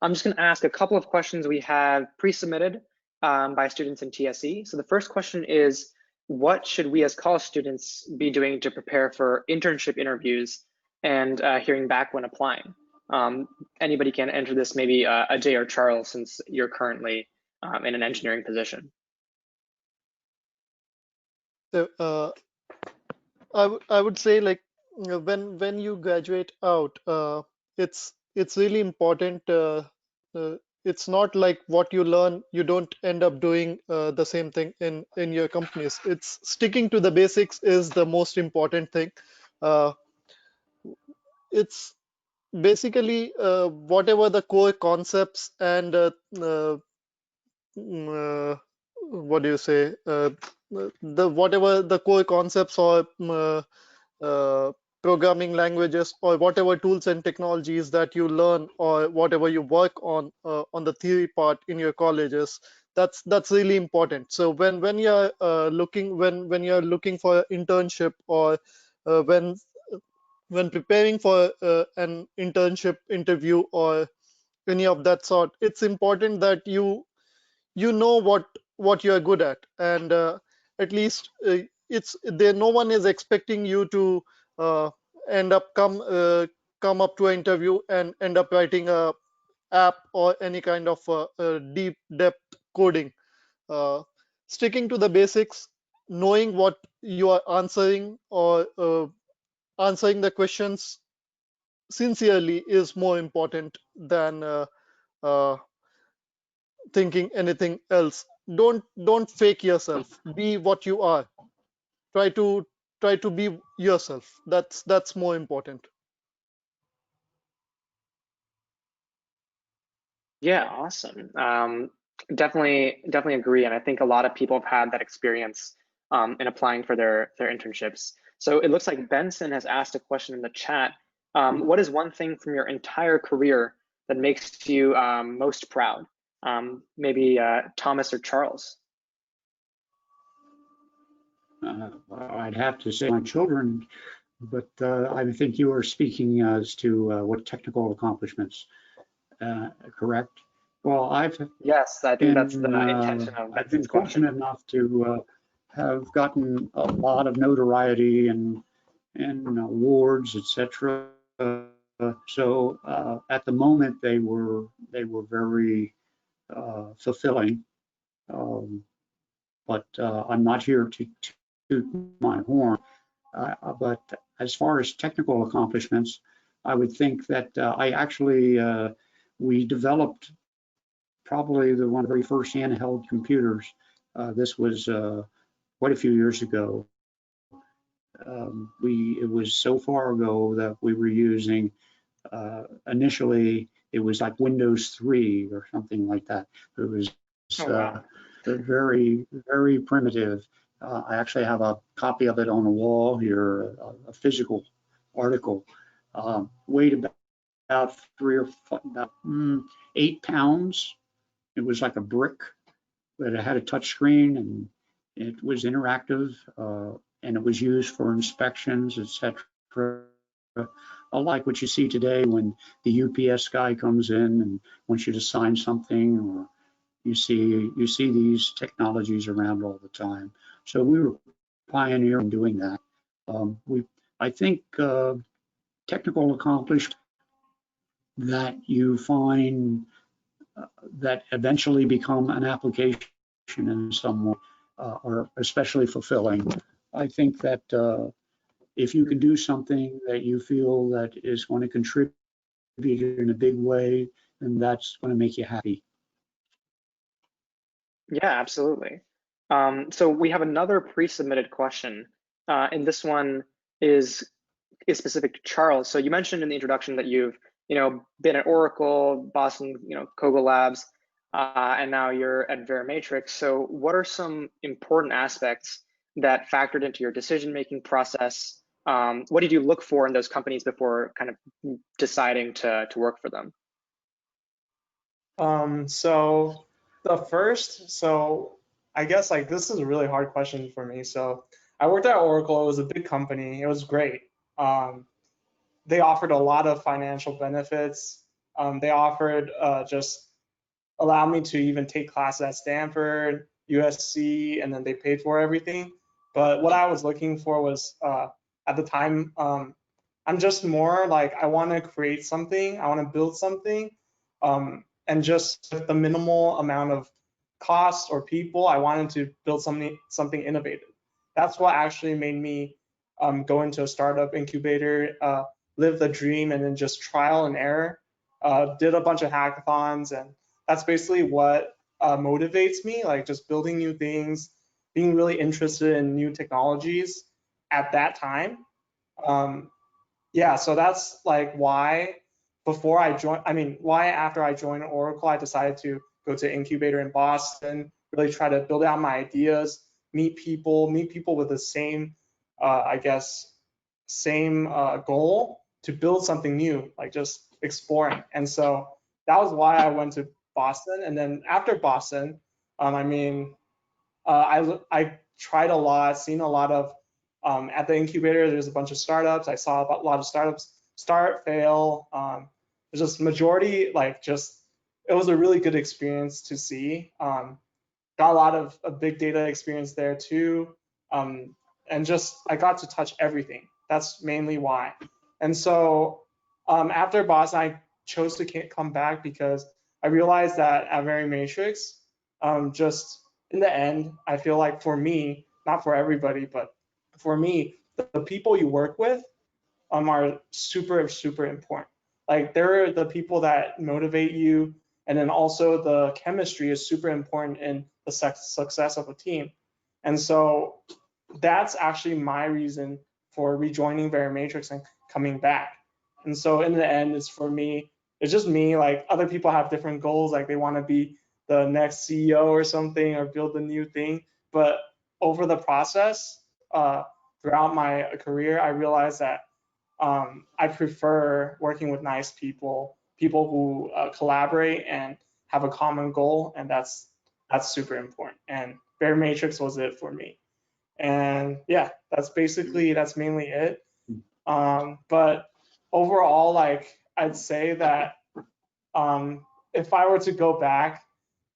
just going to ask a couple of questions we have pre-submitted by students in TSE. So the first question is, what should we as college students be doing to prepare for internship interviews and hearing back when applying? Anybody can enter this, maybe Ajay or Charles, since you're currently in an engineering position. So, I would say, like, when you graduate out, it's really important. It's not like what you learn, you don't end up doing the same thing in your companies. It's sticking to the basics is the most important thing. It's basically whatever the core concepts and what do you say, the whatever the core concepts or programming languages or whatever tools and technologies that you learn or whatever you work on the theory part in your colleges, that's really important. So when you're looking when you're looking for an internship or when preparing for an internship interview or any of that sort, it's important that you know what you're good at, and at least it's there. No one is expecting you to end up come up to an interview and end up writing a app or any kind of deep depth coding. Uh, Sticking to the basics, knowing what you are answering or answering the questions sincerely is more important than uh, thinking anything else. Don't fake yourself. Be what you are. Try to be yourself. That's more important. Yeah, awesome. Definitely agree. And I think a lot of people have had that experience in applying for their internships. So it looks like Benson has asked a question in the chat. What is one thing from your entire career that makes you most proud? Maybe Thomas or Charles. I'd have to say my children, but I think you are speaking as to what technical accomplishments, correct? Well, Yes, I think that's the intention of I've been Benson's question. fortunate enough to have gotten a lot of notoriety and awards, etc. So at the moment, they were very fulfilling. But I'm not here to toot my horn. But as far as technical accomplishments, I would think that we developed probably one of the very first handheld computers. This was quite a few years ago. It was so far ago that we were using, initially, it was like Windows 3 or something like that. It was very, very primitive. I actually have a copy of it on the wall here, a physical article. Weighed about 8 pounds. It was like a brick, but it had a touch screen and it was interactive, and it was used for inspections, etc. Unlike what you see today when the UPS guy comes in and wants you to sign something, or you see these technologies around all the time. So we were pioneering doing that. I think technical accomplishment that you find that eventually become an application in some way are especially fulfilling. I think that if you can do something that you feel that is going to contribute in a big way, then that's going to make you happy. Yeah, absolutely. So we have another pre-submitted question, and this one is specific to Charles. So you mentioned in the introduction that you've been at Oracle, Boston, Kogel Labs, and now you're at Verimatrix. So what are some important aspects that factored into your decision-making process? What did you look for in those companies before kind of deciding to work for them? So I guess like this is a really hard question for me. So I worked at Oracle. It was a big company. It was great. They offered a lot of financial benefits. They offered just allow me to even take classes at Stanford, USC, and then they paid for everything. But what I was looking for was at the time, I'm just more like I want to create something, I want to build something, and just with the minimal amount of cost or people, I wanted to build something innovative. That's what actually made me go into a startup incubator, live the dream, and then just trial and error. Did a bunch of hackathons, and that's basically what motivates me, like just building new things, being really interested in new technologies at that time. Yeah, so that's like why why after I joined Oracle, I decided to go to incubator in Boston, really try to build out my ideas, meet people with the same, same goal to build something new, like just exploring. And so that was why I went to Boston. And then after Boston, I tried a lot, seen a lot of, at the incubator, there's a bunch of startups. I saw a lot of startups start, fail. There's just majority, it was a really good experience to see. Got a lot of big data experience there too. And just, I got to touch everything. That's mainly why. And so after Boston, I chose to come back because I realized that at Verimatrix, just in the end, I feel like for me, not for everybody, but for me, the people you work with are super, super important. Like they're the people that motivate you. And then also the chemistry is super important in the success of a team. And so that's actually my reason for rejoining Verimatrix and coming back. And so in the end, it's for me, it's just me. Like other people have different goals, like they want to be the next CEO or something or build a new thing. But over the process, throughout my career, I realized that I prefer working with nice people who collaborate and have a common goal, and that's super important. And Verimatrix was it for me. And yeah, that's mainly it. But overall, like I'd say that if I were to go back,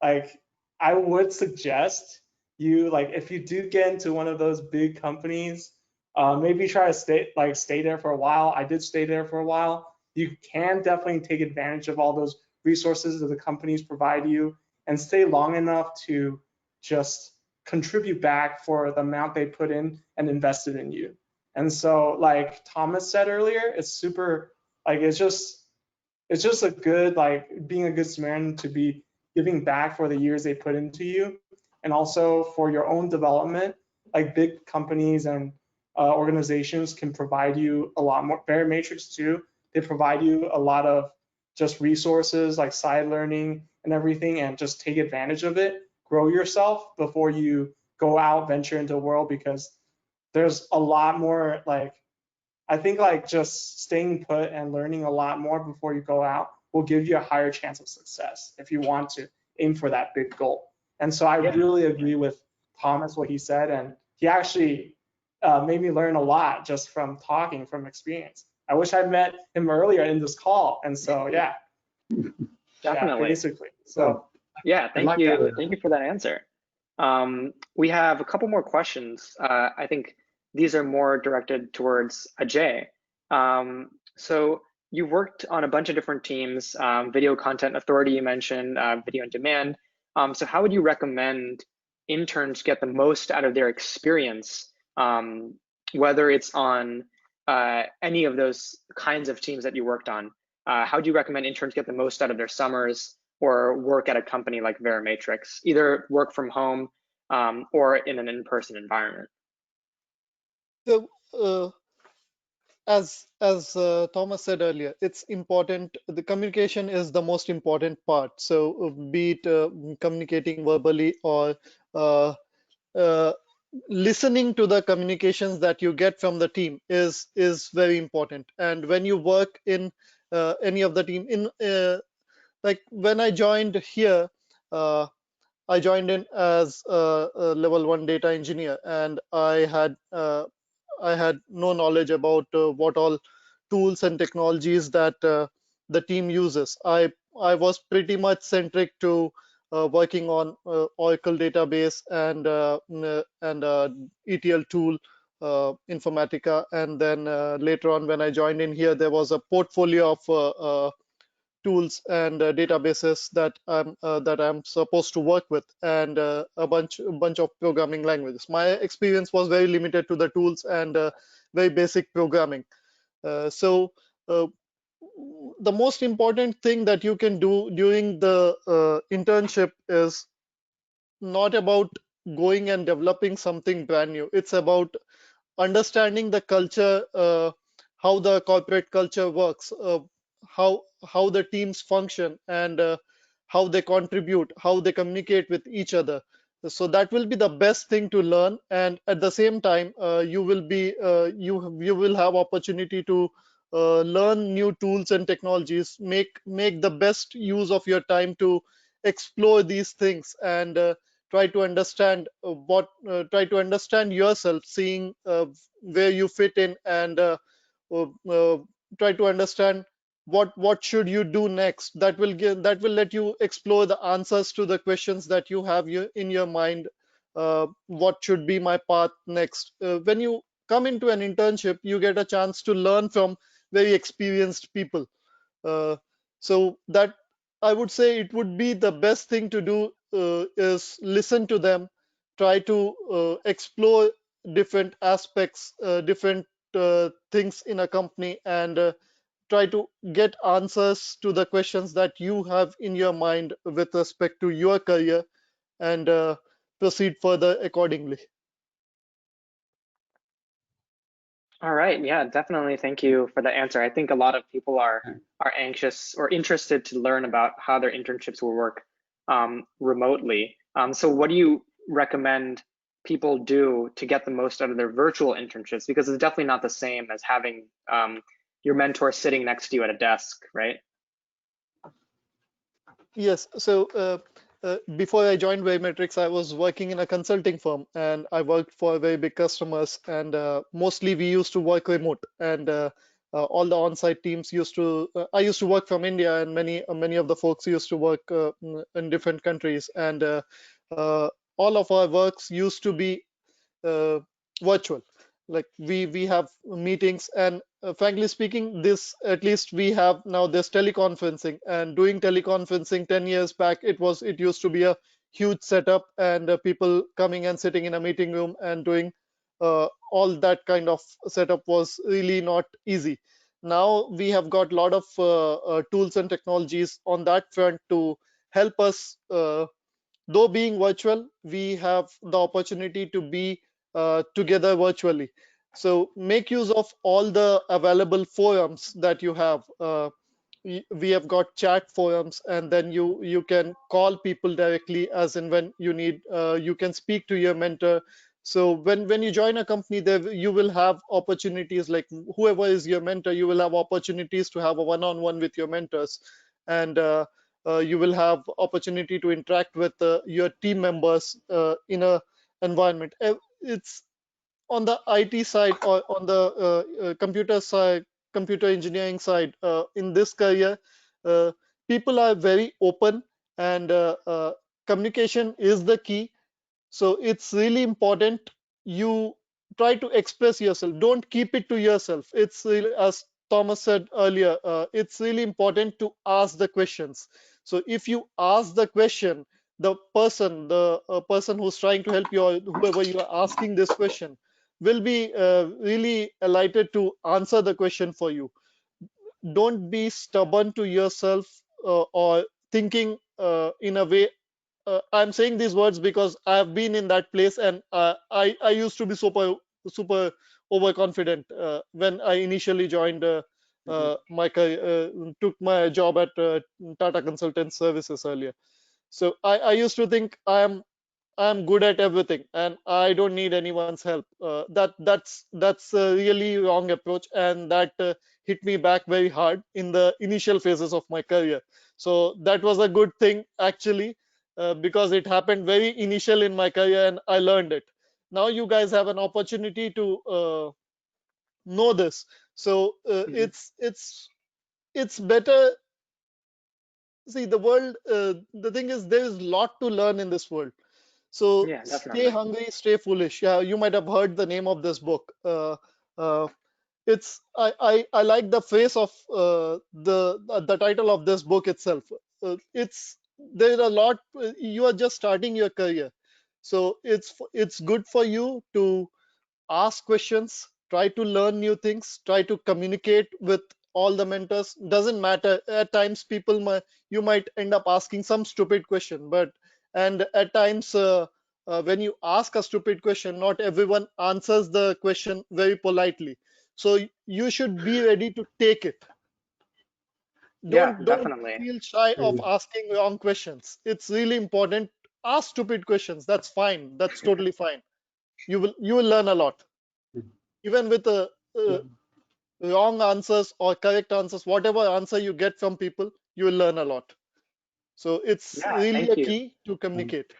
like I would suggest you, like if you do get into one of those big companies, maybe try to stay there for a while. I did stay there for a while. You can definitely take advantage of all those resources that the companies provide you and stay long enough to just contribute back for the amount they put in and invested in you. And so, like Thomas said earlier, it's super, like, it's just a good, like, being a good Samaritan to be giving back for the years they put into you, and also for your own development. Like, big companies and organizations can provide you a lot more. Verimatrix too, they provide you a lot of just resources like side learning and everything, and just take advantage of it, grow yourself before you go out, venture into the world, because there's a lot more, like, I think, like, just staying put and learning a lot more before you go out will give you a higher chance of success if you want to aim for that big goal. And so I really agree with Thomas, what he said, and he actually made me learn a lot just from talking from experience. I wish I met him earlier in this call. And so, yeah. Definitely. Yeah, basically. So, yeah, thank you. Thank you for that answer. We have a couple more questions. I think these are more directed towards Ajay. So you worked on a bunch of different teams, Video Content Authority you mentioned, Video on Demand. So how would you recommend interns get the most out of their experience, whether it's on any of those kinds of teams that you worked on? How do you recommend interns get the most out of their summers or work at a company like Verimatrix, either work from home or in an in-person environment? So, as Thomas said earlier, it's important. The communication is the most important part. So, be it communicating verbally or uh, uh, listening to the communications that you get from the team is very important. And when you work in any of the team, like when I joined here, I joined in as a level 1 data engineer, and I had no knowledge about what all tools and technologies that the team uses. I was pretty much centric to working on Oracle database and ETL tool, Informatica, and then later on when I joined in here, there was a portfolio of tools and databases that I'm supposed to work with, and a bunch of programming languages. My experience was very limited to the tools and very basic programming. So the most important thing that you can do during the internship is not about going and developing something brand new. It's about understanding the culture, how the corporate culture works, how the teams function, and how they contribute, how they communicate with each other. So that will be the best thing to learn, and at the same time, you will have opportunity to learn new tools and technologies. Make the best use of your time to explore these things and try to understand try to understand yourself, seeing where you fit in, and uh, uh, try to understand what should you do next. That will let you explore the answers to the questions that you have in your mind. What should be my path next? When you come into an internship, you get a chance to learn from very experienced people. So that, I would say, it would be the best thing to do is listen to them, try to explore different aspects, different things in a company, and try to get answers to the questions that you have in your mind with respect to your career, and proceed further accordingly. All right, yeah, definitely. Thank you for the answer. I think a lot of people are anxious or interested to learn about how their internships will work remotely. So what do you recommend people do to get the most out of their virtual internships? Because it's definitely not the same as having your mentor sitting next to you at a desk, right? Yes. So before I joined Verimatrix, I was working in a consulting firm, and I worked for very big customers. And mostly we used to work remote, and all the on-site teams used to. I used to work from India, and many of the folks used to work in different countries, and uh, all of our works used to be virtual. Like we have meetings, and frankly speaking, this, at least we have now this teleconferencing. And doing teleconferencing 10 years back, it used to be a huge setup, and people coming and sitting in a meeting room and doing all that kind of setup was really not easy. Now we have got a lot of tools and technologies on that front to help us. Though being virtual, we have the opportunity to be together virtually. So make use of all the available forums that you have. We have got chat forums, and then you can call people directly as in when you need. You can speak to your mentor. So when you join a company, there you will have opportunities, like whoever is your mentor, you will have opportunities to have a one-on-one with your mentors, and you will have opportunity to interact with your team members in a environment. It's on the IT side or on the computer side, computer engineering side. In this career, uh, people are very open, and communication is the key. So it's really important you try to express yourself. Don't keep it to yourself. It's really, as Thomas said earlier, it's really important to ask the questions. So if you ask the question, the person who's trying to help you, or whoever you are asking this question, will be really elated to answer the question for you. Don't be stubborn to yourself, or thinking in a way. I'm saying these words because I've been in that place, and I used to be super overconfident when I initially joined my took my job at Tata Consultant Services earlier. So I used to think I'm good at everything and I don't need anyone's help. That's a really wrong approach, and that hit me back very hard in the initial phases of my career. So that was a good thing actually, because it happened very initial in my career and I learned it. Now you guys have an opportunity to know this. So it's better. See, the world. The thing is, there is a lot to learn in this world. So Yeah, stay definitely. hungry, stay foolish. Yeah, you might have heard the name of this book. Uh, it's I like the phrase of the title of this book itself. It's There's a lot. You are just starting your career, so it's good for you to ask questions, try to learn new things, try to communicate with all the mentors. Doesn't matter. At times, you might end up asking some stupid question, and at times, when you ask a stupid question, not everyone answers the question very politely. So you should be ready to take it. Yeah, Don't definitely. feel shy of Mm. asking wrong questions. It's really important. Ask stupid questions. That's fine. That's totally fine. You will learn a lot, even with wrong answers or correct answers. Whatever answer you get from people, you will learn a lot. So it's Yeah, really thank a you. key to communicate.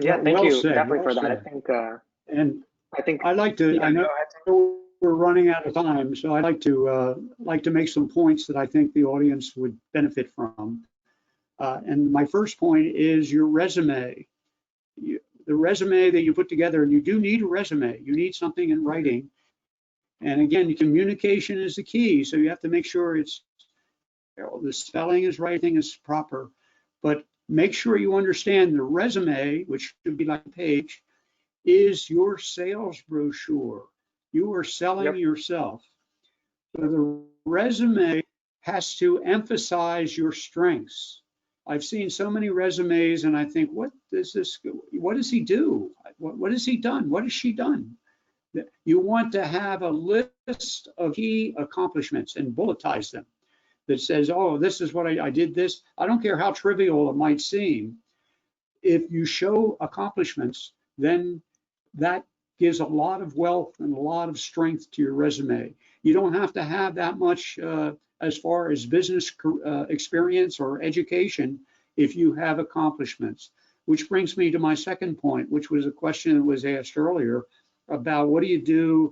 Yeah, thank Well you said, definitely well for that. said. And I think, I like to, yeah, I know go ahead. we're running out of time, so I'd like to make some points that I think the audience would benefit from. And my first point is your resume. The resume that you put together, and you do need a resume. You need something in writing. And again, communication is the key. So you have to make sure the spelling is right, thing is proper. But make sure you understand the resume, which should be like a page, is your sales brochure. You are selling Yep. yourself. So the resume has to emphasize your strengths. I've seen so many resumes and I think, what does he do? What has he done? What has she done? You want to have a list of key accomplishments and bulletize them that says, oh, this is what I did this. I don't care how trivial it might seem. If you show accomplishments, then that gives a lot of wealth and a lot of strength to your resume. You don't have to have that much as far as business experience or education if you have accomplishments. Which brings me to my second point, which was a question that was asked earlier about what do you do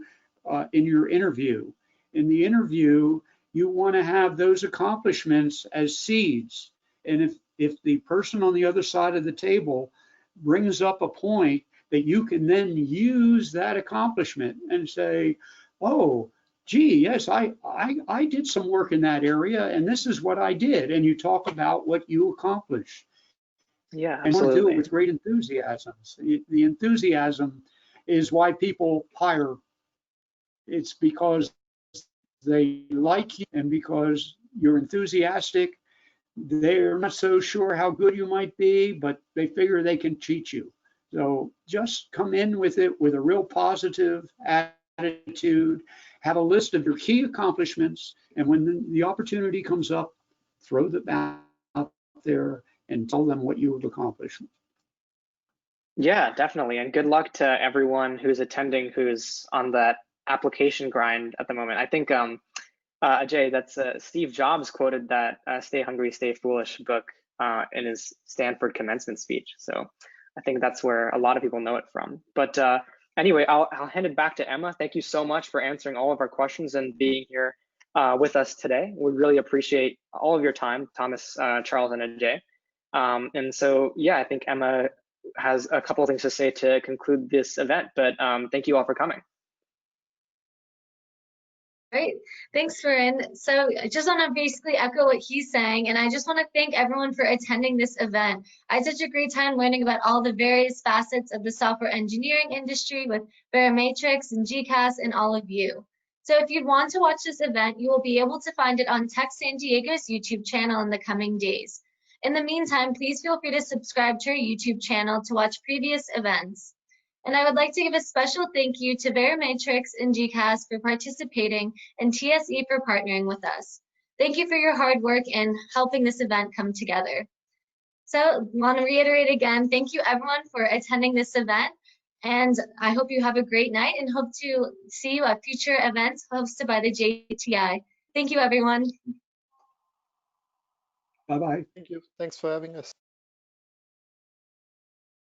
in your interview. In the interview, you want to have those accomplishments as seeds. And if the person on the other side of the table brings up a point that you can then use that accomplishment and say, oh, gee, yes, I did some work in that area and this is what I did. And you talk about what you accomplished. Yeah, And you want to do it absolutely. with great enthusiasm. The enthusiasm is why people hire. It's because they like you and because you're enthusiastic. They're not so sure how good you might be, but they figure they can cheat you. So just come in with it with a real positive attitude, have a list of your key accomplishments, and when the opportunity comes up, throw them out there and tell them what you have accomplished. Yeah, definitely. And good luck to everyone who's attending who's on that application grind at the moment. I think, Ajay, that's Steve Jobs quoted that Stay Hungry, Stay Foolish book in his Stanford commencement speech. So I think that's where a lot of people know it from. But anyway, I'll hand it back to Emma. Thank you so much for answering all of our questions and being here with us today. We really appreciate all of your time, Thomas, Charles, and Ajay. And so, yeah, I think Emma has a couple of things to say to conclude this event, but thank you all for coming. Great. Thanks, Varun. So I just want to basically echo what he's saying, and I just want to thank everyone for attending this event. I had such a great time learning about all the various facets of the software engineering industry with Verimatrix and GCAS and all of you. So if you'd want to watch this event, you will be able to find it on Tech San Diego's YouTube channel in the coming days. In the meantime, please feel free to subscribe to our YouTube channel to watch previous events. And I would like to give a special thank you to Verimatrix and GCAS for participating and TSE for partnering with us. Thank you for your hard work in helping this event come together. So I want to reiterate again, thank you everyone for attending this event. And I hope you have a great night and hope to see you at future events hosted by the JTI. Thank you, everyone. Bye-bye. Thank you. Thanks for having us.